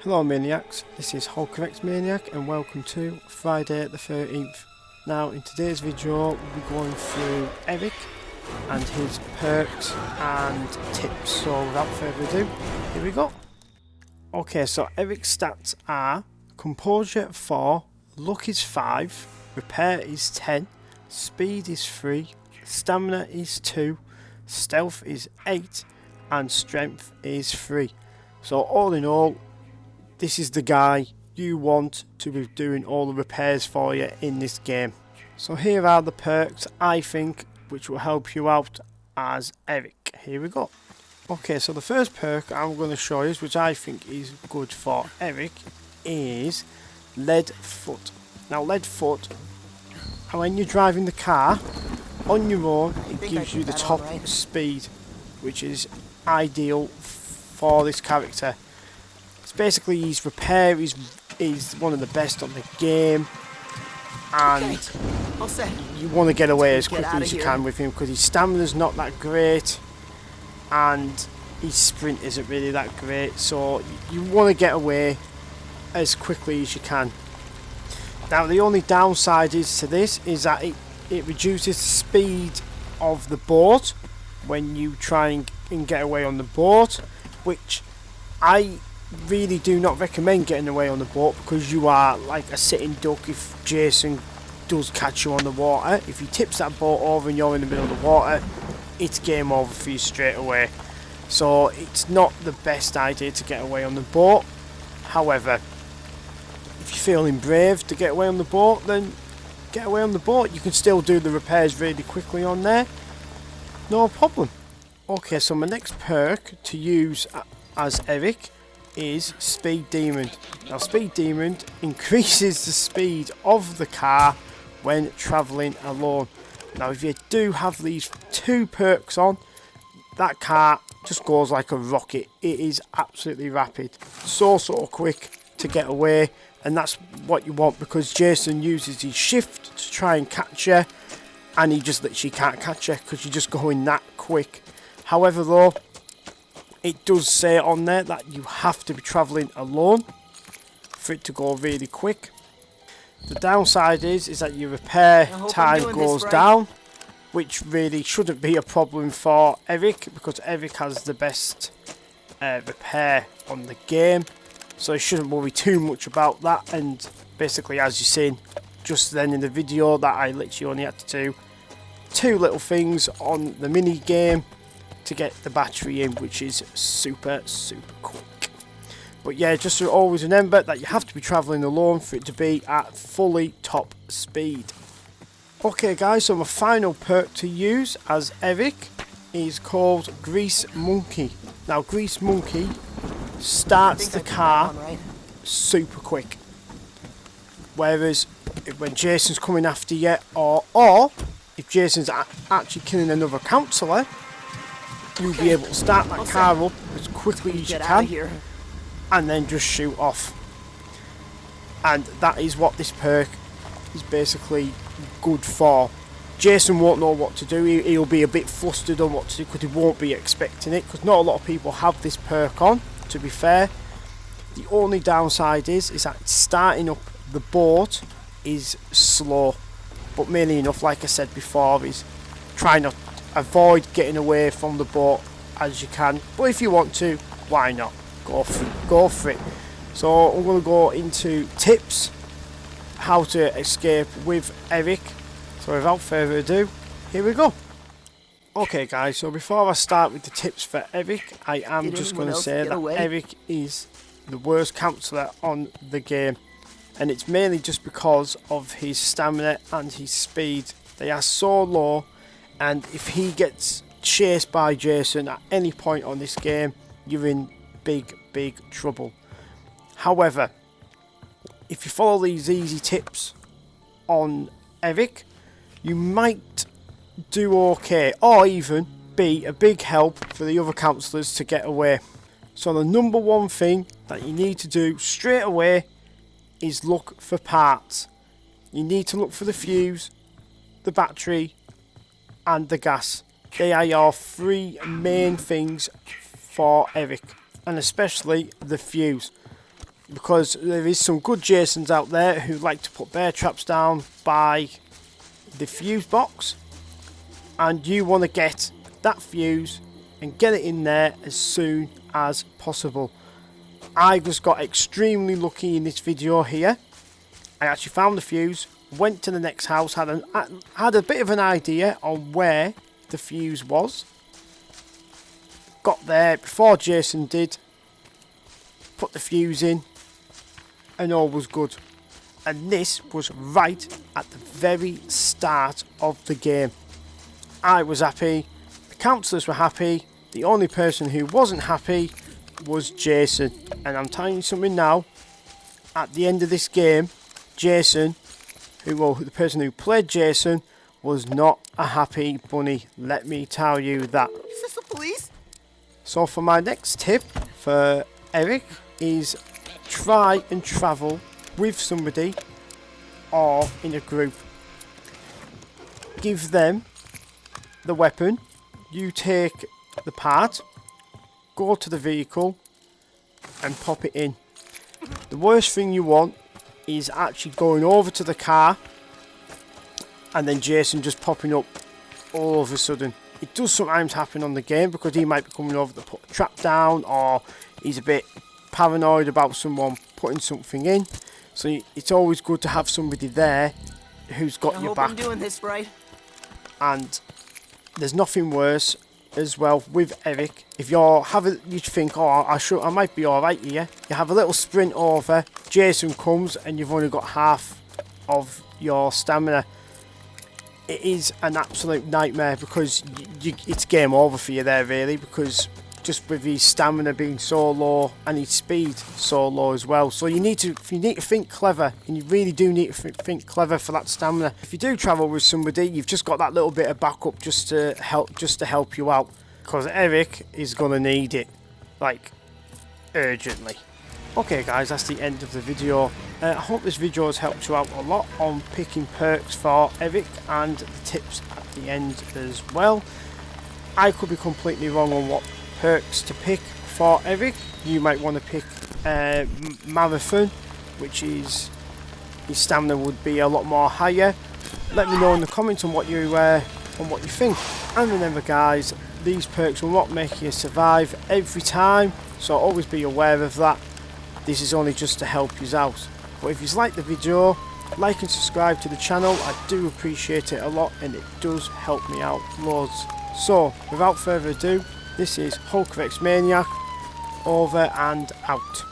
Hello Maniacs, this is HulkX Maniac and welcome to Friday the 13th. Now in today's video we'll be going through Eric and his perks and tips, so without further ado, here we go. Okay, so Eric's stats are Composure 4, Luck is 5, Repair is 10, Speed is 3, Stamina is 2, Stealth is 8 and Strength is 3. So all in all, this is the guy you want to be doing all the repairs for you in this game. So here are the perks I think which will help you out as Eric. Here we go. Okay, so the first perk I'm going to show you, which I think is good for Eric, is Lead Foot. Now Lead Foot, when you're driving the car on your own, it gives you the top speed, which is ideal for this character. It's basically his repair is one of the best on the game, and you want to get away as quickly as you can with him because his stamina's not that great and his sprint isn't really that great, so you want to get away as quickly as you can. Now the only downside to this is that it reduces the speed of the boat when you try and get away on the boat, which I really do not recommend getting away on the boat because you are like a sitting duck if Jason does catch you on the water. If he tips that boat over and you're in the middle of the water, it's game over for you straight away. So it's not the best idea to get away on the boat. However, if you're feeling brave to get away on the boat, then get away on the boat. You can still do the repairs really quickly on there, no problem. Okay, so my next perk to use as Eric is Speed Demon. Now Speed Demon increases the speed of the car when travelling alone. Now if you do have these two perks on, that car just goes like a rocket. It is absolutely rapid, so quick to get away, and that's what you want because Jason uses his shift to try and catch you, and he just literally can't catch you because you're just going that quick. However though, it does say on there that you have to be travelling alone for it to go really quick. The downside is that your repair time goes down, which really shouldn't be a problem for Eric because Eric has the best repair on the game, so you shouldn't worry too much about that. And basically, as you've seen just then in the video, that I literally only had to do two little things on the mini game to get the battery in, which is super quick. But yeah, just to always remember that you have to be travelling alone for it to be at fully top speed. Okay guys, so my final perk to use as Eric is called Grease Monkey. Now Grease Monkey starts the car super quick, whereas when Jason's coming after you, or if Jason's actually killing another counsellor, you'll be able to start that car up as quickly as you can and then just shoot off. And that is what this perk is basically good for. Jason won't know what to do. He'll be a bit flustered on what to do because he won't be expecting it, because not a lot of people have this perk on, to be fair. The only downside is that starting up the boat is slow, but mainly enough, like I said before, is trying to avoid getting away from the boat as you can, but if you want to, why not? Go for it. So I'm going to go into tips how to escape with Eric. So without further ado, here we go. Okay guys, so before I start with the tips for Eric, I am just going to say that Eric is the worst counsellor on the game, and it's mainly just because of his stamina and his speed. They are so low, and if he gets chased by Jason at any point on this game, you're in big trouble. However, if you follow these easy tips on Eric, you might do okay, or even be a big help for the other counsellors to get away. So the number one thing that you need to do straight away is look for parts. You need to look for the fuse, the battery and the gas. They are your three main things for Eric, and especially the fuse. because there is some good Jasons out there who like to put bear traps down by the fuse box, and you want to get that fuse and get it in there as soon as possible. I just got extremely lucky in this video here. I actually found the fuse, went to the next house, had a bit of an idea on where the fuse was, got there before Jason did, put the fuse in, and all was good. And this was right at the very start of the game. I was happy, the counsellors were happy, the only person who wasn't happy was Jason. And I'm telling you something now, at the end of this game, Jason, the person who played Jason, was not a happy bunny, let me tell you that. Is this the police? So for my next tip for Eric is try and travel with somebody or in a group. Give them the weapon, you take the part, go to the vehicle and pop it in. The worst thing you want is actually going over to the car and then Jason just popping up all of a sudden. It does sometimes happen on the game because he might be coming over to put a trap down, or he's a bit paranoid about someone putting something in. So it's always good to have somebody there who's got your back. I'm doing this right. And there's nothing worse as well with Eric. If you think, oh, I might be alright here. You have a little sprint over, Jason comes and you've only got half of your stamina. It is an absolute nightmare because it's game over for you there really, because just with his stamina being so low and his speed so low as well. So you need to think clever, and you really do need to think clever for that stamina. If you do travel with somebody, you've just got that little bit of backup just to help you out, because Eric is gonna need it, like, urgently. Okay guys, that's the end of the video. I hope this video has helped you out a lot on picking perks for Eric and the tips at the end as well. I could be completely wrong on what perks to pick for Eric. You might want to pick Marathon, which is his stamina would be a lot more higher. Let me know in the comments on what you think. And remember guys, these perks will not make you survive every time, so always be aware of that. This is only just to help you out. But if you like the video, like and subscribe to the channel. I do appreciate it a lot, and it does help me out loads. So without further ado, this is Hulk vs Maniac, over and out.